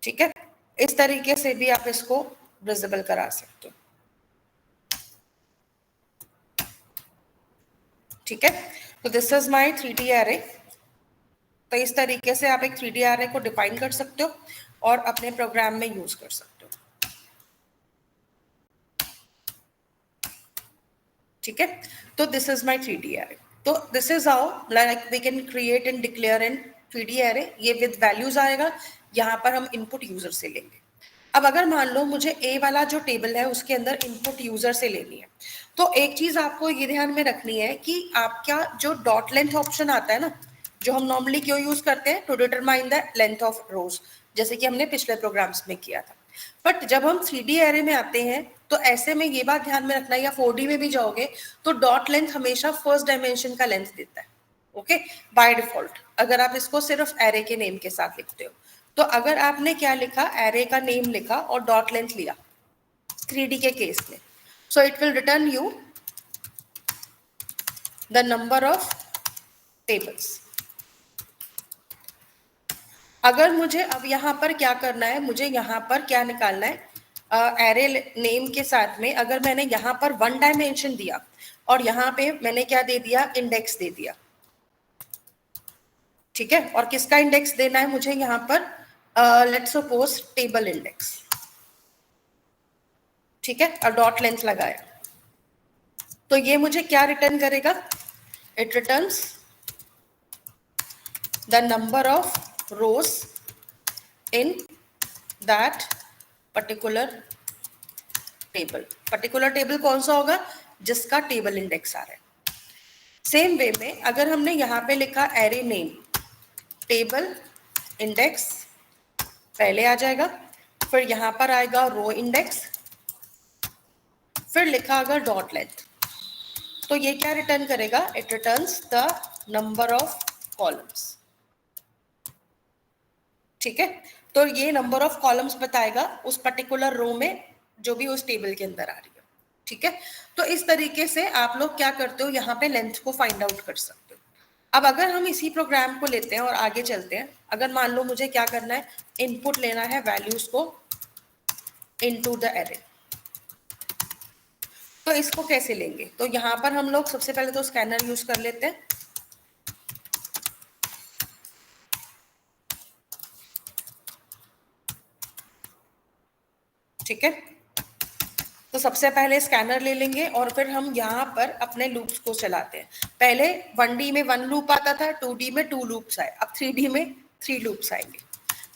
ठीक है, इस तरीके से भी आप इसको विजिबल करा सकते हो। ठीक है, तो this is my 3D array. तो इस तरीके से आप एक 3D एरे को डिफाइन कर सकते हो और अपने प्रोग्राम में यूज कर सकते हो। ठीक है, तो this is my 3D array. तो this is how like we can create and declare in 3D array. ये विद वैल्यूज आएगा, यहाँ पर हम इनपुट यूजर से लेंगे। अब अगर मान लो मुझे ए वाला जो टेबल है उसके अंदर इनपुट यूजर से लेनी है, तो एक चीज आपको ये ध्यान में रखनी है कि आपका जो डॉट लेंथ ऑप्शन आता है ना, जो हम नॉर्मली क्यों यूज करते हैं, to determine the length of rows, जैसे कि हमने पिछले प्रोग्राम्स में किया था। बट जब हम 3D एरे में आते हैं तो ऐसे में ये बात ध्यान में रखना है, या 4D में भी जाओगे तो डॉट लेंथ हमेशा फर्स्ट डायमेंशन का लेंथ देता है। ओके, बाय डिफॉल्ट अगर आप इसको सिर्फ एरे के नेम के साथ लिखते हो, तो अगर आपने क्या लिखा, एरे का नेम लिखा और डॉट लेंथ लिया 3D के केस में, so it will return you the number of tables. अगर मुझे अब यहाँ पर क्या करना है, मुझे यहाँ पर क्या निकालना है, एरे नेम के साथ में अगर मैंने यहाँ पर 1 डायमेंशन दिया और यहाँ पे मैंने क्या दे दिया, इंडेक्स दे दिया। ठीक है, और किसका इंडेक्स देना है मुझे यहाँ पर, लेट्स सपोज टेबल इंडेक्स। ठीक है, और डॉट लेंथ लगाया, तो ये मुझे क्या रिटर्न करेगा, it returns the number of rose in that particular table. Particular table कौन सा होगा, जिसका टेबल इंडेक्स आ रहा है। सेम वे में अगर हमने यहाँ पे लिखा एरे नेम टेबल इंडेक्स, पहले आ जाएगा, फिर यहाँ पर आएगा रो इंडेक्स, फिर लिखा अगर डॉट लेंथ, तो ये क्या रिटर्न करेगा, it returns the number of columns. ठीक है, तो ये नंबर ऑफ कॉलम्स बताएगा उस पर्टिकुलर रो में जो भी उस टेबल के अंदर आ रही है। ठीक है, तो इस तरीके से आप लोग क्या करते हो, यहाँ पे लेंथ को फाइंड आउट कर सकते हो। अब अगर हम इसी प्रोग्राम को लेते हैं और आगे चलते हैं, अगर मान लो मुझे क्या करना है, इनपुट लेना है वैल्यूज को इनटू द एरे, तो इसको कैसे लेंगे, तो यहाँ पर हम लोग सबसे पहले तो स्कैनर यूज कर लेते हैं। ठीक है, तो सबसे पहले स्कैनर ले लेंगे और फिर हम यहाँ पर अपने लूप्स को चलाते हैं। पहले 1D में 1 लूप आता था, 2D में 2 लूप्स आए, अब 3D में 3 लूप्स आएंगे।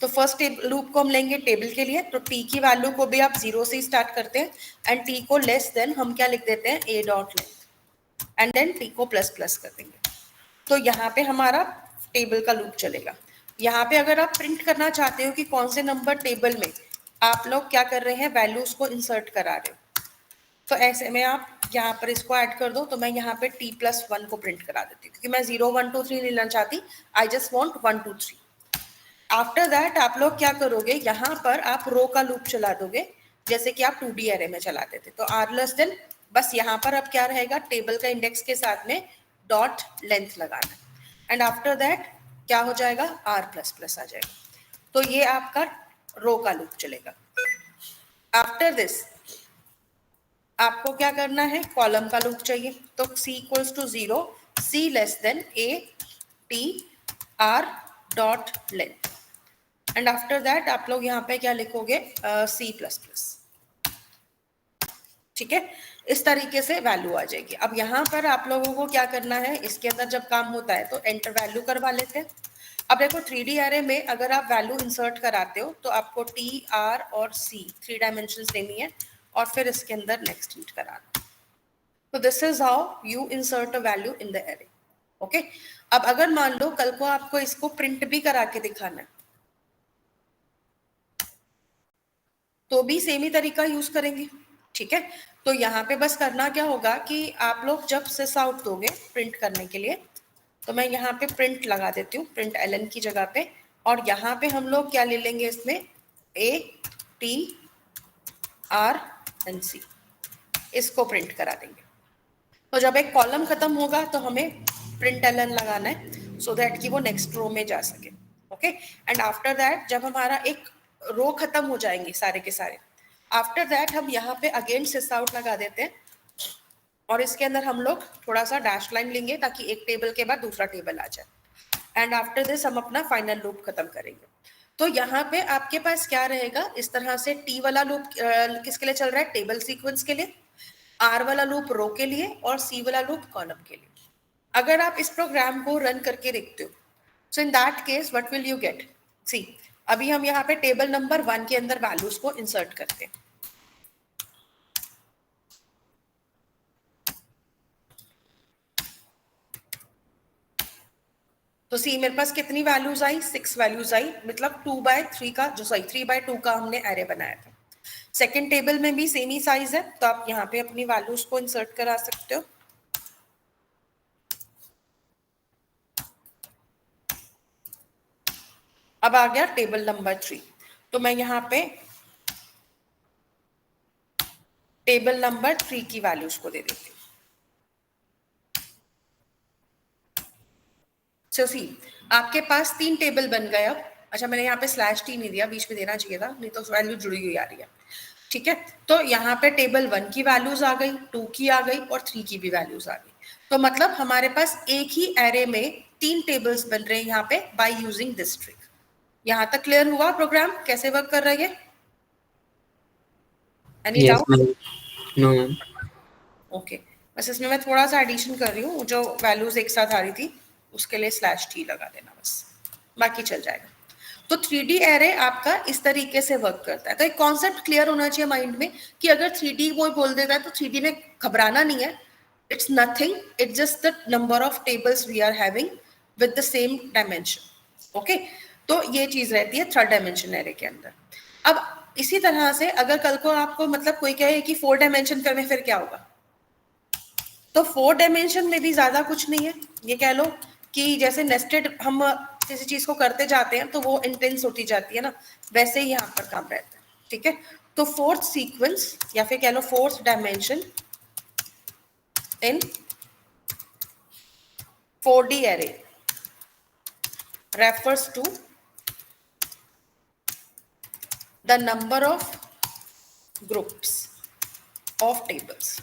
तो फर्स्ट लूप को हम लेंगे टेबल के लिए, तो t की वैल्यू को भी आप 0 से स्टार्ट करते हैं एंड t को लेस देन हम क्या लिख देते हैं, a dot length, and then t को प्लस प्लस कर देंगे। तो यहाँ पे हमारा टेबल का लूप चलेगा। यहाँ पे अगर आप प्रिंट करना चाहते हो कि कौन से नंबर टेबल में आप लोग क्या कर रहे हैं, वैल्यूज को इंसर्ट करा रहे हो, तो ऐसे में आप यहाँ पर इसको ऐड कर दो। तो मैं यहाँ पे t+1 को प्रिंट करा देती हूँ, क्योंकि मैं 0 1 2 3 नहीं लेना चाहती, I just want 1 2 3। After that आप लोग क्या करोगे, यहाँ पर आप रो का लूप चला दोगे, जैसे कि आप 2D एरे में चलाते थे। तो r लेस देन, बस यहाँ पर अब क्या रहेगा, टेबल का इंडेक्स के साथ में डॉट लेंथ लगाना, एंड आफ्टर दैट क्या हो जाएगा, r++ आ जाएगा। तो ये आपका रो का लूप चलेगा। आफ्टर दिस आपको क्या करना है, कॉलम का लूप चाहिए, तो c equals to 0, c less than a t r dot length, and after that आप लोग यहाँ पे क्या लिखोगे, c++। ठीक है, इस तरीके से वैल्यू आ जाएगी। अब यहाँ पर आप लोगों को क्या करना है, इसके अंदर जब काम होता है तो एंटर वैल्यू करवा लेते हैं। अब देखो 3D एरे में अगर आप वैल्यू इंसर्ट कराते हो तो आपको t r और c 3 डायमेंशंस देनी है और फिर इसके अंदर नेक्स्ट इंट कराना। तो this is how you insert a value in the array. Okay, अब अगर मान लो कल को आपको इसको प्रिंट भी करा के दिखाना है, तो भी सेम ही तरीका यूज करेंगे। ठीक है, तो यहाँ पे बस करना क्या होगा कि आप लोग जब सिस आउट दोगे प्रिंट करने के लिए, तो मैं यहाँ पे प्रिंट लगा देती हूँ, प्रिंट ln की जगह पे, और यहाँ पे हम लोग क्या ले लेंगे, इसमें a t r and c, इसको प्रिंट करा देंगे। तो जब एक कॉलम खत्म होगा तो हमें प्रिंट ln लगाना है, सो दैट कि वो नेक्स्ट रो में जा सके। ओके, एंड आफ्टर दैट जब हमारा एक रो खत्म हो जाएंगे सारे के सारे। आफ्टर दैट हम यहाँ पे अगेन सिस आउट लगा देते हैं और इसके अंदर हम लोग थोड़ा सा डैश लाइन लेंगे ताकि एक टेबल के बाद दूसरा टेबल आ जाए। एंड आफ्टर दिस हम अपना फाइनल लूप खत्म करेंगे। तो यहाँ पे आपके पास क्या रहेगा, इस तरह से टी वाला लूप किसके लिए चल रहा है, टेबल सीक्वेंस के लिए, आर वाला लूप रो के लिए और सी वाला लूप कॉलम के लिए। अगर आप इस प्रोग्राम को रन करके देखते हो, so in that case what will you get, see अभी हम यहाँ पे टेबल नंबर 1 के अंदर वैल्यूज को इंसर्ट करते हैं। तो सी मेरे पास कितनी वैल्यूज आई, 6 वैल्यूज आई, मतलब 2/3 का जो 3/2 का हमने एरे बनाया था। सेकेंड टेबल में भी सेम ही साइज है, तो आप यहाँ पे अपनी वैल्यूज को इंसर्ट करा सकते हो। अब आ गया टेबल नंबर 3, तो मैं यहाँ पे टेबल नंबर 3 की वैल्यूज को दे देती हूँ। सी आपके पास 3 टेबल बन गए अब। अच्छा मैंने यहाँ पे /t नहीं दिया, बीच में देना चाहिए था, नहीं तो वैल्यू जुड़ी हुई आ रही है। ठीक है, तो यहाँ पे टेबल 1 की वैल्यूज आ गई, 2 की आ गई और 3 की भी वैल्यूज आ गई। तो मतलब हमारे पास एक ही एरे में 3 टेबल्स बन रहे हैं यहाँ पे बाय यूजिंग दिस ट्रिक। यहाँ तक क्लियर हुआ प्रोग्राम कैसे वर्क कर रहा है? Any doubt? No ma'am. Okay, बस इसमें मैं थोड़ा सा एडिशन कर रही हूँ, जो वैल्यूज एक साथ आ रही थी उसके लिए /t लगा देना बस, बाकी चल जाएगा। तो 3D एरे आपका इस तरीके से वर्क करता है। तो एक कॉन्सेप्ट क्लियर होना चाहिए माइंड में कि अगर 3D कोई बोल देता है तो 3D में घबराना नहीं है, it's nothing, it's just the number of tables we are having with the same dimension. Okay, तो ये चीज रहती है 3rd डायमेंशन एरे के अंदर। अब इसी तरह से अगर कल को आपको मतलब कोई कहे कि 4 डायमेंशन में फिर क्या होगा, तो 4 डायमेंशन में भी ज्यादा कुछ नहीं है। ये कह लो कि जैसे नेस्टेड हम किसी चीज को करते जाते हैं तो वो इंटेंस होती जाती है ना, वैसे ही यहाँ पर काम रहता है। ठीक है, तो 4th सीक्वेंस या फिर कह लो 4th dimension in 4D array refers to the number of groups of tables।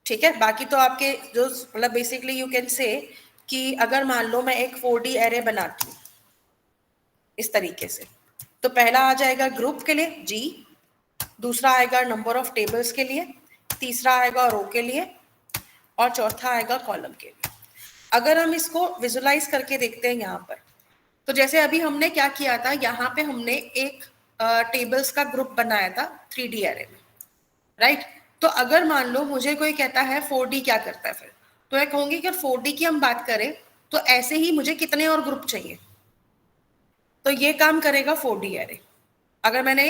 ठीक है, बाकी तो आपके जो मतलब बेसिकली यू कैन से कि अगर मान लो मैं एक 4D एरे बनाती हूँ इस तरीके से, तो पहला आ जाएगा ग्रुप के लिए G, दूसरा आएगा नंबर ऑफ टेबल्स के लिए, तीसरा आएगा रो के लिए और चौथा आएगा कॉलम के लिए। अगर हम इसको विजुलाइज करके देखते हैं यहाँ पर, तो जैसे अभी हमने क्या किया था, यहाँ पे हमने एक टेबल्स का ग्रुप बनाया था 3D एरे में, राइट। तो अगर मान लो मुझे कोई कहता है 4D क्या करता है, फिर तो मैं कहूंगी कि 4D की हम बात करें तो ऐसे ही मुझे कितने और ग्रुप चाहिए, तो ये काम करेगा 4D एरे। अगर मैंने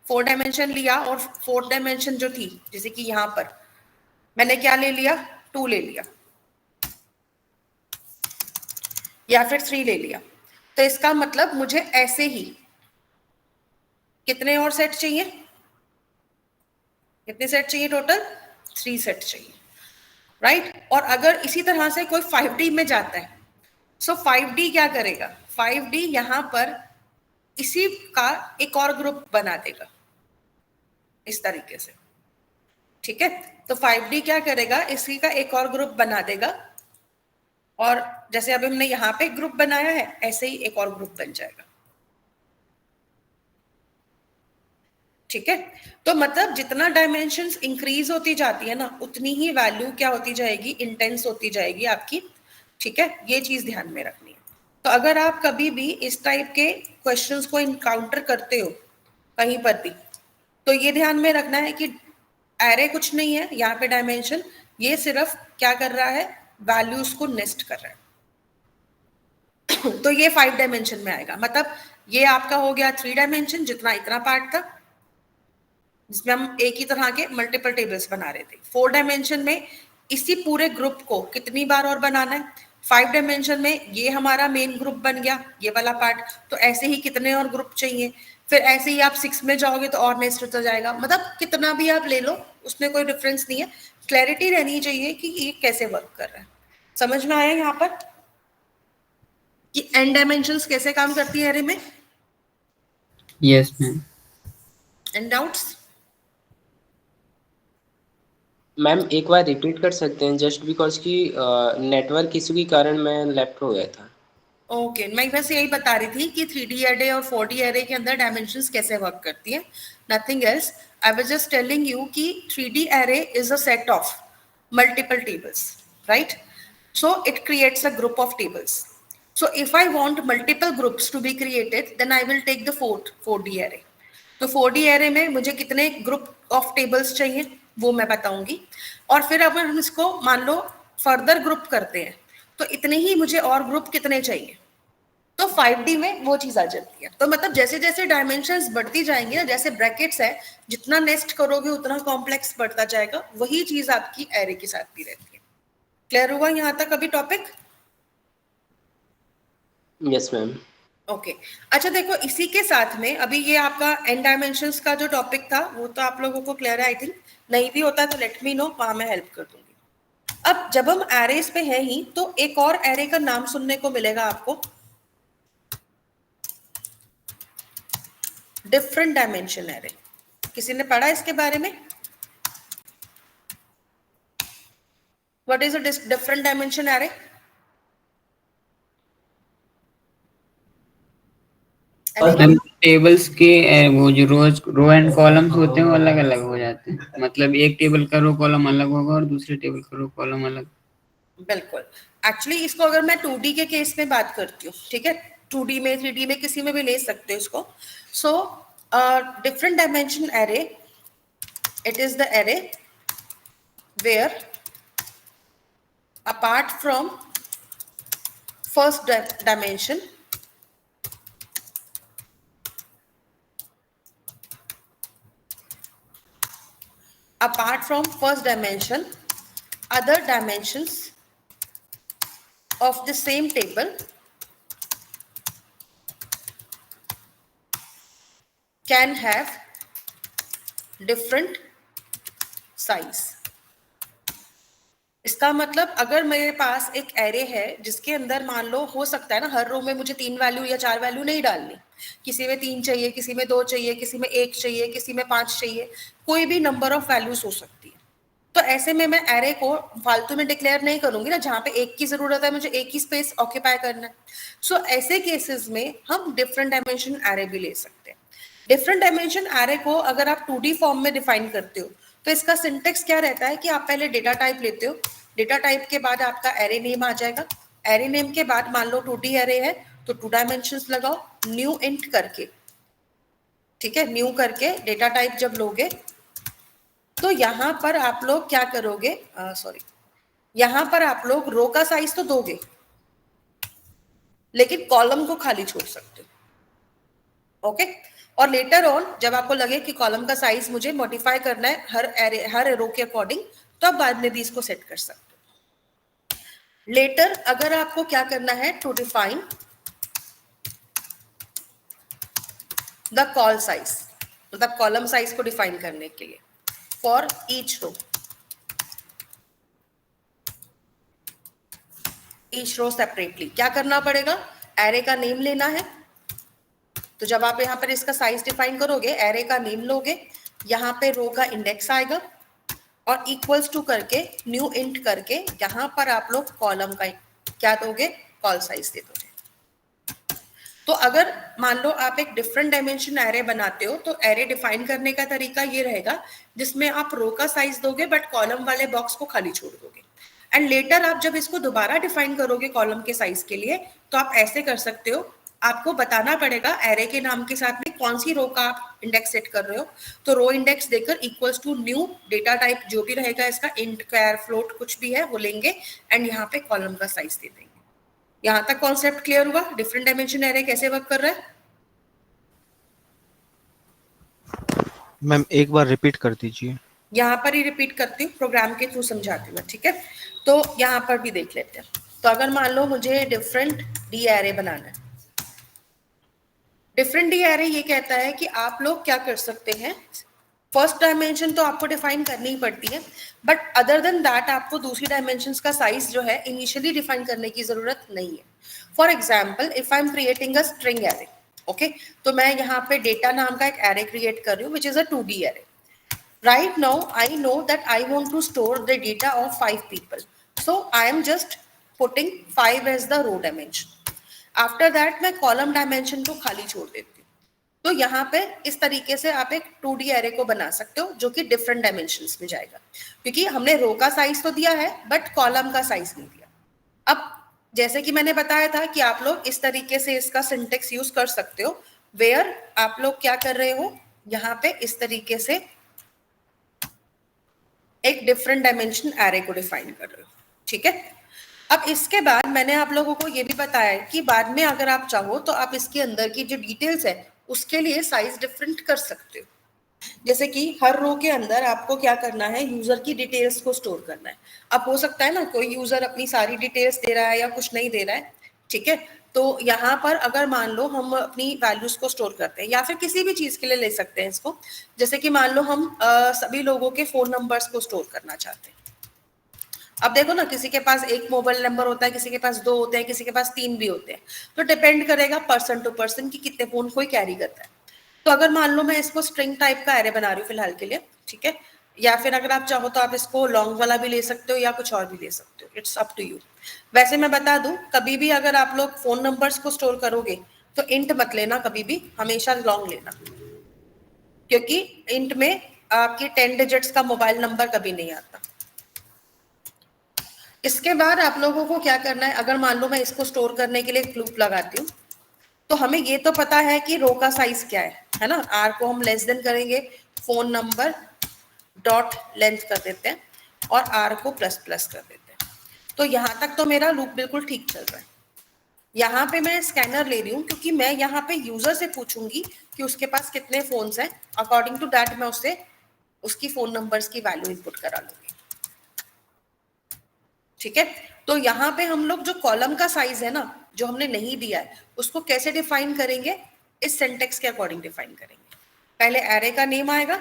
4 डायमेंशन लिया और 4th डायमेंशन जो थी, जैसे कि यहाँ पर मैंने क्या ले लिया, 2 ले लिया या फिर 3 ले लिया, तो इसका मतलब मुझे ऐसे ही कितने और सेट चाहिए, कितने सेट चाहिए टोटल, 3 सेट चाहिए, राइट। और अगर इसी तरह से कोई 5D में जाता है, सो 5D क्या करेगा, 5D यहां पर इसी का एक और ग्रुप बना देगा इस तरीके से। ठीक है, तो 5D क्या करेगा, इसी का एक और ग्रुप बना देगा और जैसे अभी हमने यहाँ पे ग्रुप बनाया है ऐसे ही एक और ग्रुप बन जाएगा। ठीक है, तो मतलब जितना डायमेंशंस इंक्रीज होती जाती है ना, उतनी ही वैल्यू क्या होती जाएगी, इंटेंस होती जाएगी आपकी। ठीक है, ये चीज ध्यान में रखनी है। तो अगर आप कभी भी इस टाइप के क्वेश्चंस को इनकाउंटर करते हो कहीं पर भी, तो ये ध्यान में रखना है कि एरे कुछ नहीं है यहाँ पे डायमेंशन, ये सिर्फ क्या कर रहा है, वैल्यूज को नेस्ट कर रहा है। तो ये 5 डायमेंशन में आएगा, मतलब ये आपका हो गया 3 डायमेंशन, जितना इतना पार्ट था जिसमें हम एक ही तरह के मल्टीपल टेबल्स बना रहे थे। 4 डायमेंशन में इसी पूरे ग्रुप को कितनी बार और बनाना है, 5 डायमेंशन में ये हमारा मेन ग्रुप बन गया ये वाला पार्ट, तो ऐसे ही कितने और ग्रुप चाहिए, फिर ऐसे ही आप 6 में जाओगे तो और नेक्स्ट होता जाएगा। मतलब कितना भी आप ले लो उसमें कोई डिफरेंस नहीं है, क्लैरिटी रहनी चाहिए कि ये कैसे वर्क कर रहा है। समझ में आया यहाँ पर कि n डायमेंशंस कैसे काम करती है एरे में? Yes ma'am. And doubts? Ma'am एक बार रिपीट कर सकते हैं, जस्ट बिकॉज कि नेटवर्क इशू के कारण मैं लेफ्ट हो गया था। ओके मैं बस यही बता रही थी कि 3D एरे और 4D एरे के अंदर डायमेंशंस कैसे वर्क करती है, nothing else. I was just telling you कि 3D array is a set of multiple tables, right? So it creates a group of tables. So if I want multiple groups to be created, then I will take the 4D array. तो 4D array में मुझे कितने group of tables चाहिए वो मैं बताऊंगी, और फिर अगर हम इसको मान लो फर्दर ग्रुप करते हैं तो इतने ही मुझे और ग्रुप कितने चाहिए, तो 5D में वो चीज आ जाती है। तो मतलब जैसे जैसे डायमेंशंस बढ़ती जाएंगी ना, जैसे ब्रैकेट्स है, जितना नेस्ट करोगे उतना कॉम्प्लेक्स बढ़ता जाएगा, वही चीज आपकी एरे के साथ भी रहती है। क्लियर हुआ यहाँ तक अभी टॉपिक? Yes ma'am. ओके अच्छा देखो, इसी के साथ में अभी ये आपका एन डायमेंशंस का जो टॉपिक था वो तो आप लोगों को क्लियर है आई थिंक। नहीं भी होता तो लेट मी नो, वहां मैं हेल्प कर दूंगी। अब जब हम एरेस पे हैं ही, तो एक और एरे का नाम सुनने को मिलेगा आपको, डिफरेंट डायमेंशन एरे। किसी ने पढ़ा इसके बारे में? What is a different dimension array? Ma'am tables के वो जो रो एंड कॉलम्स होते हैं वो अलग अलग हो जाते हैं, मतलब एक टेबल का रो कॉलम अलग होगा और दूसरे टेबल का रो कॉलम अलग। बिल्कुल। एक्चुअली इसको अगर मैं 2D के केस में बात करती हूँ, ठीक है, 2D में 3D में किसी में भी ले सकते हो इसको। So different dimension array, it is the array where apart from first dimension, other dimensions of the same table can have different size. इसका मतलब अगर मेरे पास एक एरे है जिसके अंदर मान लो हो सकता है ना, हर रो में मुझे 3 वैल्यू या 4 वैल्यू नहीं डालनी, किसी में 3 चाहिए, किसी में 2 चाहिए, किसी में 1 चाहिए, किसी में 5 चाहिए, कोई भी नंबर ऑफ वैल्यूज हो सकती है। तो ऐसे में मैं एरे को फालतू में डिक्लेयर नहीं करूंगी ना, जहां पे एक की जरूरत है मुझे एक ही स्पेस ऑक्यूपाई करना है। सो ऐसे केसेस में हम डिफरेंट डायमेंशन एरे भी ले सकते हैं। डिफरेंट डायमेंशन एरे को अगर आप 2D फॉर्म में डिफाइन करते हो तो इसका सिंटेक्स क्या रहता है कि आप पहले डेटा टाइप लेते हो, डेटा टाइप के बाद आपका एरे नेम आ जाएगा, एरे नेम के बाद मान लो 2D एरे है तो 2 डायमेंशंस लगाओ, न्यू इंट करके, ठीक है, न्यू करके डेटा टाइप जब लोगे तो यहां पर आप लोग क्या करोगे, सॉरी, यहां पर आप लोग रो का साइज तो दोगे लेकिन कॉलम को खाली छोड़ सकते हो। ओके, और लेटर ऑन जब आपको लगे कि कॉलम का साइज मुझे मॉडिफाई करना है हर रो के अकॉर्डिंग, तो आप बाद में भी इसको सेट कर सकते हो। लेटर अगर आपको क्या करना है, to define the col size, मतलब कॉलम साइज को डिफाइन करने के लिए for each row, each row separately क्या करना पड़ेगा, एरे का नेम लेना है। तो जब आप यहाँ पर इसका साइज डिफाइन करोगे, एरे का नेम लोगे, यहाँ पे रो का इंडेक्स आएगा और इक्वल्स टू करके न्यू इंट करके यहाँ पर आप लोग कॉलम का क्या दोगे, कॉल साइज दे दोगे। तो अगर मान लो आप एक डिफरेंट डायमेंशन एरे बनाते हो तो एरे डिफाइन करने का तरीका ये रहेगा जिसमें आप रो का साइज दोगे बट कॉलम वाले बॉक्स को खाली छोड़ दोगे। एंड लेटर आप जब इसको दोबारा डिफाइन करोगे कॉलम के साइज के लिए तो आप ऐसे कर सकते हो, आपको बताना पड़ेगा एरे के नाम के साथ में कौन सी रो का आप इंडेक्स सेट कर रहे हो, तो रो इंडेक्स देकर equals to new data type जो भी रहेगा इसका, इंट, स्क्वायर, फ्लोट कुछ भी है वो लेंगे एंड यहाँ पे कॉलम का साइज दे देंगे। यहां तक कॉन्सेप्ट क्लियर हुआ, डिफरेंट डायमेंशन एरे कैसे वर्क कर रहा है? मैम एक बार रिपीट कर दीजिए। यहाँ पर ही रिपीट करती हूँ, प्रोग्राम के थ्रू समझाती हूँ, ठीक है। तो यहाँ पर भी देख लेते हैं। तो अगर मान लो मुझे डिफरेंट डी एरे बनाना है, डिफरेंट डी एरे ये कहता है कि आप लोग क्या कर सकते हैं, फर्स्ट डायमेंशन तो आपको डिफाइन करनी ही पड़ती है बट अदर देन दैट आपको दूसरी डायमेंशन का साइज जो है इनिशियली डिफाइन करने की जरूरत नहीं है। For example if I am creating a string array, okay तो मैं यहाँ पे डेटा नाम का एक एरे क्रिएट कर रही हूँ which is a 2D array. Right now I know that I want to store the data of 5 people, so I am just putting 5 as the row dimension. After that मैं column dimension को खाली छोड़ देती हूँ. तो यहाँ पे इस तरीके से आप एक 2D एरे को बना सकते हो जो कि डिफरेंट डायमेंशंस में जाएगा, क्योंकि हमने रो का साइज तो दिया है बट कॉलम का साइज नहीं दिया. अब जैसे कि मैंने बताया था कि आप लोग इस तरीके से इसका सिंटेक्स यूज कर सकते हो, वेयर आप लोग क्या कर रहे हो, यहाँ पे इस तरीके से एक डिफरेंट डायमेंशन एरे को डिफाइन कर रहे हो. ठीक है, अब इसके बाद मैंने आप लोगों को ये भी बताया है कि बाद में अगर आप चाहो तो आप इसके अंदर की जो डिटेल्स है उसके लिए साइज डिफरेंट कर सकते हो. जैसे कि हर रो के अंदर आपको क्या करना है, यूजर की डिटेल्स को स्टोर करना है. अब हो सकता है ना कोई यूजर अपनी सारी डिटेल्स दे रहा है या कुछ नहीं दे रहा है. ठीक है, तो यहाँ पर अगर मान लो हम अपनी वैल्यूज को स्टोर करते हैं या फिर किसी भी चीज के लिए ले सकते हैं इसको. जैसे कि मान लो हम सभी लोगों के फोन नंबर्स को स्टोर करना चाहते हैं. अब देखो ना, किसी के पास एक मोबाइल नंबर होता है, किसी के पास 2 होते हैं, किसी के पास 3 भी होते हैं. तो डिपेंड करेगा पर्सन टू पर्सन कि कितने फोन कोई कैरी करता है. तो अगर मान लो मैं इसको स्ट्रिंग टाइप का एरे बना रही हूँ फिलहाल के लिए, ठीक है, या फिर अगर आप चाहो तो आप इसको लॉन्ग वाला भी ले सकते हो या कुछ और भी ले सकते हो, इट्स अप टू यू. वैसे मैं बता दूं, कभी भी अगर आप लोग फोन नंबर्स को स्टोर करोगे तो इंट मत लेना, कभी भी हमेशा लॉन्ग लेना, क्योंकि इंट में आपकी 10 डिजिट्स का मोबाइल नंबर कभी नहीं आता. इसके बाद आप लोगों को क्या करना है, अगर मान लो मैं इसको स्टोर करने के लिए एक लूप लगाती हूँ, तो हमें ये तो पता है कि रो का साइज क्या है ना. आर को हम लेस देन करेंगे, फोन नंबर डॉट लेंथ कर देते हैं और आर को प्लस प्लस कर देते हैं. तो यहाँ तक तो मेरा लूप बिल्कुल ठीक चल रहा है. यहाँ पे मैं स्कैनर ले रही हूँ क्योंकि मैं यहाँ पे यूजर से पूछूंगी कि उसके पास कितने फोन्स हैं. अकॉर्डिंग टू दैट मैं उससे उसकी फोन नंबर्स की वैल्यू इनपुट करा लूंगी. ठीक है, तो यहाँ पे हम लोग जो कॉलम का साइज है ना, जो हमने नहीं दिया है, उसको कैसे डिफाइन करेंगे, इस सिंटेक्स के अकॉर्डिंग डिफाइन करेंगे. पहले एरे का नेम आएगा,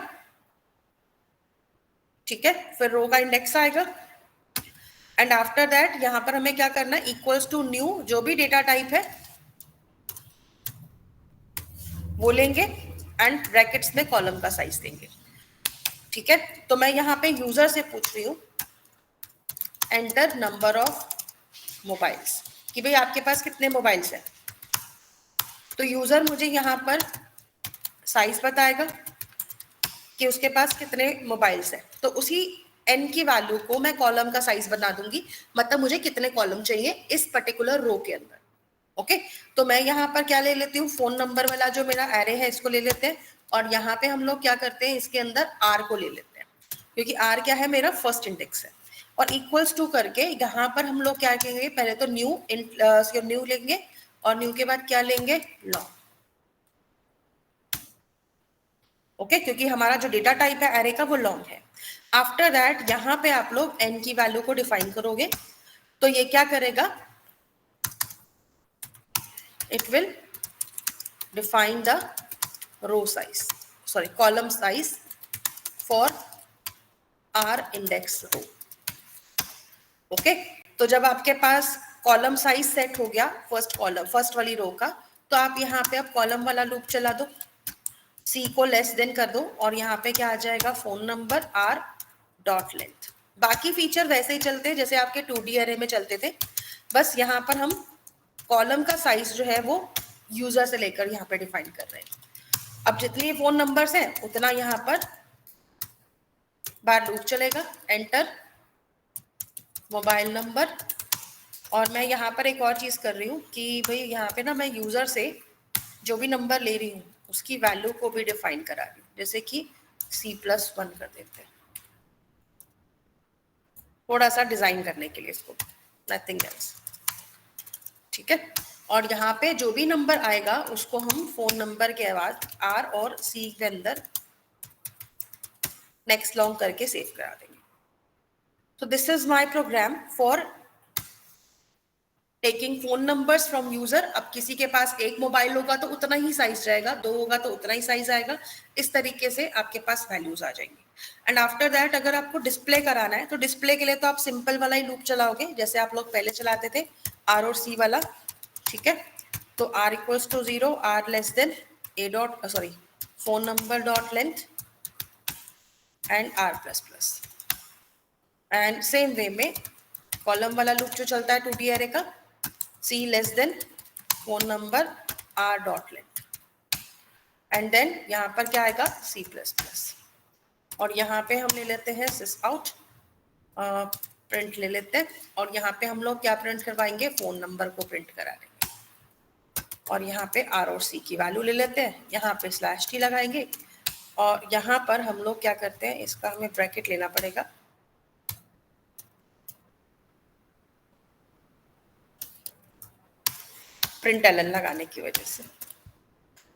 ठीक है, फिर रो का इंडेक्स आएगा, एंड आफ्टर दैट यहाँ पर हमें क्या करना है, इक्वल्स टू न्यू जो भी डेटा टाइप है वो लेंगे एंड ब्रैकेट्स में कॉलम का साइज देंगे. ठीक है, तो मैं यहाँ पे यूजर से पूछ रही हूँ एंटर नंबर ऑफ मोबाइल्स, कि भाई आपके पास कितने मोबाइल्स हैं. तो यूजर मुझे यहाँ पर साइज बताएगा कि उसके पास कितने मोबाइल्स हैं. तो उसी n की वैल्यू को मैं कॉलम का साइज बना दूंगी, मतलब मुझे कितने कॉलम चाहिए इस पर्टिकुलर रो के अंदर. ओके, तो मैं यहाँ पर क्या ले लेती हूँ, फोन नंबर वाला जो मेरा एरे है इसको ले लेते हैं, और यहाँ पे हम लोग क्या करते हैं, इसके अंदर आर को ले लेते हैं, क्योंकि आर क्या है, मेरा फर्स्ट इंडेक्स है. और इक्वल्स टू करके यहाँ पर हम लोग क्या कहेंगे, पहले तो न्यू लेंगे और न्यू के बाद क्या लेंगे, लॉन्ग. ओके, क्योंकि हमारा जो डेटा टाइप है एरे का वो लॉन्ग है. आफ्टर दैट यहाँ पे आप लोग n की वैल्यू को डिफाइन करोगे, तो ये क्या करेगा, it will define the row size, sorry column size for r index row. Okay, तो जब आपके पास कॉलम साइज सेट हो गया फर्स्ट वाली रो का, तो आप यहाँ पे अब कॉलम वाला लूप चला दो, सी को लेस देन कर दो, और यहाँ पे क्या आ जाएगा, phone number R dot length. बाकी फीचर वैसे ही चलते हैं जैसे आपके 2D एरे में चलते थे, बस यहाँ पर हम कॉलम का साइज जो है वो यूजर से लेकर यहाँ पे डिफाइन कर रहे हैं. अब जितनी फोन नंबर्स हैं उतना यहाँ पर बार लूप चलेगा, एंटर मोबाइल नंबर. और मैं यहाँ पर एक और चीज कर रही हूँ कि भाई यहाँ पे ना मैं यूजर से जो भी नंबर ले रही हूँ उसकी वैल्यू को भी डिफाइन करा रही हूँ, जैसे कि C+1 कर देते हैं, थोड़ा सा डिजाइन करने के लिए इसको, नथिंग एल्स. ठीक है, और यहाँ पे जो भी नंबर आएगा उसको हम फोन नंबर के बाद R और C के अंदर नेक्स्ट लॉन्ग करके सेव करा देंगे. So this is my program for taking phone numbers from user. अब किसी के पास एक मोबाइल होगा तो उतना ही साइज रहेगा, 2 होगा तो उतना ही साइज आएगा. इस तरीके से आपके पास वैल्यूज आ जाएंगी. एंड आफ्टर दैट अगर आपको डिस्प्ले कराना है तो डिस्प्ले के लिए तो आप सिंपल वाला ही लूप चलाओगे जैसे आप लोग पहले चलाते थे, आर और सी वाला. ठीक है, तो r equals to 0, r less than a dot sorry phone number dot length and r plus plus. And same way में कॉलम वाला लूप जो चलता है 2D एरे का, c less than phone number r dot length, and then यहाँ पर क्या आएगा c प्लस प्लस। और यहाँ पे हम ले लेते हैं सिस आउट, प्रिंट ले लेते हैं, और यहाँ पे हम लोग क्या प्रिंट करवाएंगे, फोन नंबर को प्रिंट करा देंगे। और यहाँ पे r और c की वैल्यू ले लेते हैं, यहाँ पे स्लैश t लगाएंगे, और यहाँ पर हम लोग क्या करते हैं, इसका हमें ब्रैकेट लेना पड़ेगा, प्रिंट एलन लगाने की वजह से।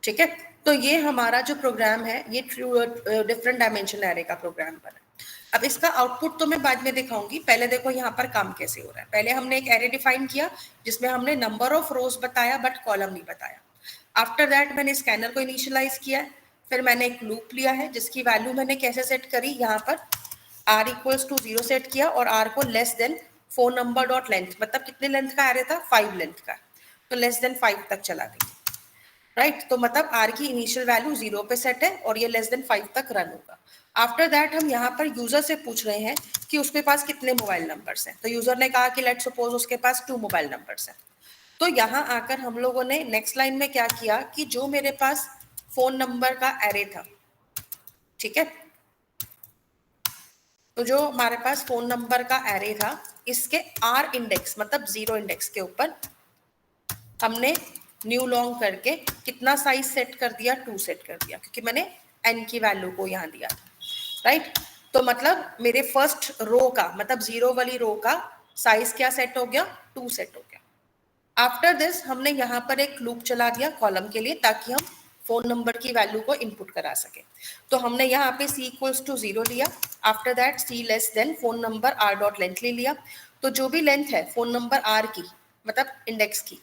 ठीक है, तो ये हमारा जो प्रोग्राम है ये डिफरेंट डायमेंशन एरे का प्रोग्राम बना। अब इसका आउटपुट तो मैं बाद में दिखाऊंगी, पहले देखो यहाँ पर काम कैसे हो रहा है। पहले हमने एक एरे डिफाइन किया जिसमें हमने नंबर ऑफ रोज बताया बट कॉलम नहीं बताया। आफ्टर दैट मैंने स्कैनर को इनिशियलाइज किया, फिर मैंने एक लूप लिया है जिसकी वैल्यू मैंने कैसे सेट करी, यहाँ पर r इक्वल्स टू 0 सेट किया और r को less than phone number dot length, मतलब कितने लेंथ का एरे था, 5 लेंथ का, तो लेस देन 5 तक चला देंगे। राइट, तो मतलब r की इनिशियल वैल्यू 0 पे सेट है और ये लेस देन 5 तक रन होगा। आफ्टर दैट हम यहाँ पर यूजर से पूछ रहे हैं कि उसके पास कितने मोबाइल नंबर्स हैं, तो यूजर ने कहा कि लेट सपोज उसके पास 2 मोबाइल नंबर्स हैं। तो यहाँ आकर हम लोगों ने नेक्स्ट लाइन में क्या किया कि जो मेरे पास फोन नंबर का एरे था, ठीक है, तो जो हमारे पास फोन नंबर का एरे था इसके r इंडेक्स मतलब 0 इंडेक्स के ऊपर हमने न्यू लॉन्ग करके कितना साइज सेट कर दिया, 2 सेट कर दिया, क्योंकि मैंने n की वैल्यू को यहाँ दिया था। राइट, तो मतलब मेरे फर्स्ट रो का मतलब 0 वाली रो का साइज क्या सेट हो गया, 2 सेट हो गया। आफ्टर दिस हमने यहाँ पर एक लूप चला दिया कॉलम के लिए ताकि हम फोन नंबर की वैल्यू को इनपुट करा सके। तो हमने यहाँ पे c इक्वल्स टू 0 लिया, after that c less than phone number r dot length ले लिया। तो जो भी लेंथ है फोन नंबर r की मतलब इंडेक्स की,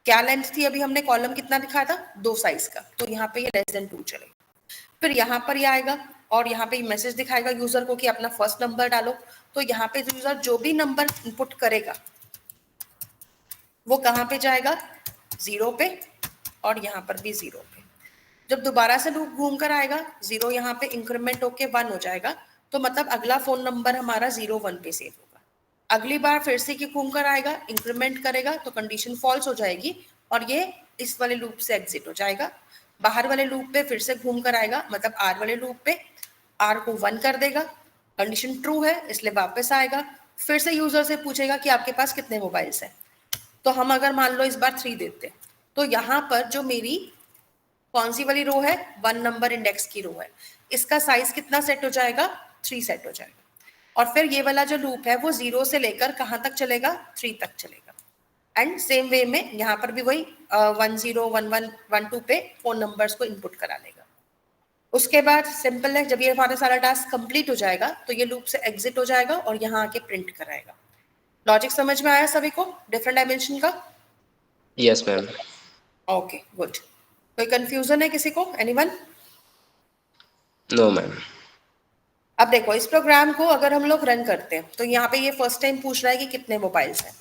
क्या लेंथ थी, अभी हमने कॉलम कितना दिखाया था, 2 साइज का, तो यहाँ पे ये लेस देन 2 चलेगा। फिर यहाँ पर ये आएगा और यहाँ पे मैसेज दिखाएगा यूजर को कि अपना फर्स्ट नंबर डालो। तो यहाँ पे यूजर जो भी नंबर इनपुट करेगा वो कहाँ पे जाएगा, 0 पे, और यहाँ पर भी 0 पे। जब दोबारा से लूप घूम कर आएगा 0 यहाँ पे इंक्रीमेंट होके 1 हो जाएगा, तो मतलब अगला फोन नंबर हमारा 0 1 पे सेव होगा। अगली बार फिर से घूम कर आएगा, इंक्रीमेंट करेगा तो कंडीशन फॉल्स हो जाएगी और ये इस वाले लूप से एग्जिट हो जाएगा। बाहर वाले लूप पे फिर से घूम कर आएगा, मतलब r वाले लूप पे r को 1 कर देगा, कंडीशन ट्रू है इसलिए वापस आएगा, फिर से यूजर से पूछेगा कि आपके पास कितने मोबाइल्स हैं। तो हम अगर मान लो इस बार 3 देते हैं, तो यहाँ पर जो मेरी कौन सी वाली रो है, 1 नंबर इंडेक्स की रो है, इसका साइज कितना सेट हो जाएगा, 3 सेट हो जाएगा। और फिर ये वाला जो लूप है वो 0 से लेकर कहाँ तक चलेगा, 3 तक चलेगा। एंड सेम वे में यहाँ पर भी वही 1 0 1 1 1 2 पे फोन नंबर्स को इनपुट करा लेगा। उसके बाद सिंपल है, जब ये हमारा सारा टास्क कंप्लीट हो जाएगा तो ये लूप से एग्जिट हो जाएगा और यहाँ आके प्रिंट कराएगा। लॉजिक समझ में आया सभी को डिफरेंट डायमेंशन का? Yes ma'am. Okay good. कोई कंफ्यूजन है किसी को, एनीवन? No ma'am. अब देखो इस प्रोग्राम को अगर हम लोग रन करते हैं तो यहाँ पे ये फर्स्ट टाइम पूछ रहा है कि कितने मोबाइल्स हैं।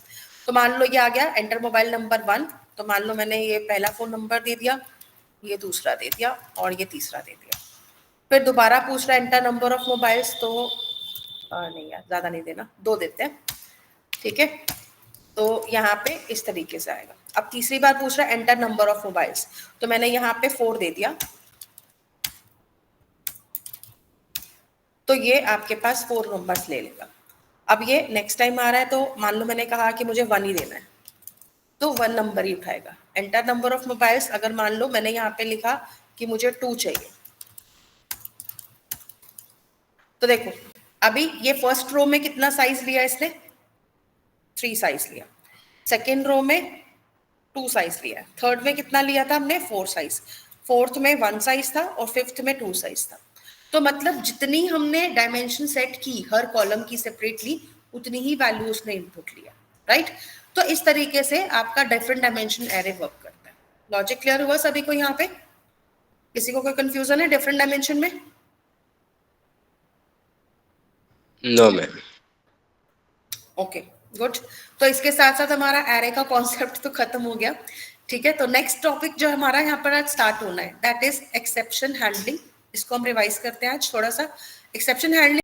तो मान लो ये आ गया एंटर मोबाइल नंबर 1, तो मान लो मैंने ये पहला फोन नंबर दे दिया, ये दूसरा दे दिया और ये तीसरा दे दिया। फिर दोबारा पूछ रहा है एंटर नंबर ऑफ मोबाइल्स, तो नहीं यार ज्यादा नहीं देना, 2 देते हैं, ठीक है। तो यहाँ पे इस तरीके से आएगा। अब तीसरी बार पूछ रहा है एंटर नंबर ऑफ मोबाइल्स, तो मैंने यहाँ पे 4 दे दिया, तो ये आपके पास 4 नंबर्स ले लेगा। अब ये नेक्स्ट टाइम आ रहा है तो मान लो मैंने कहा कि मुझे 1 ही देना है, तो 1 नंबर ही उठाएगा। एंटर नंबर ऑफ मोबाइल्स अगर मान लो मैंने यहाँ पे लिखा कि मुझे 2 चाहिए, तो देखो अभी ये फर्स्ट रो में कितना साइज लिया इसने, 3 साइज लिया, सेकेंड रो में 2 साइज लिया, थर्ड में कितना लिया था हमने, 4 साइज, फोर्थ में 1 साइज था और फिफ्थ में 2 साइज था। तो मतलब जितनी हमने डायमेंशन सेट की हर कॉलम की सेपरेटली, उतनी ही वैल्यू उसने इनपुट लिया, राइट। तो इस तरीके से आपका डिफरेंट डायमेंशन एरे वर्क करता है। लॉजिक क्लियर हुआ सभी को? यहाँ पे किसी को कोई कंफ्यूजन है डिफरेंट डायमेंशन में? No ma'am. Okay good. तो इसके साथ साथ हमारा एरे का कॉन्सेप्ट तो खत्म हो गया। ठीक है, तो नेक्स्ट टॉपिक जो हमारा यहाँ पर आज स्टार्ट होना है दैट इज एक्सेप्शन हैंडलिंग। इसको हम रिवाइज करते हैं आज थोड़ा सा। Exception handling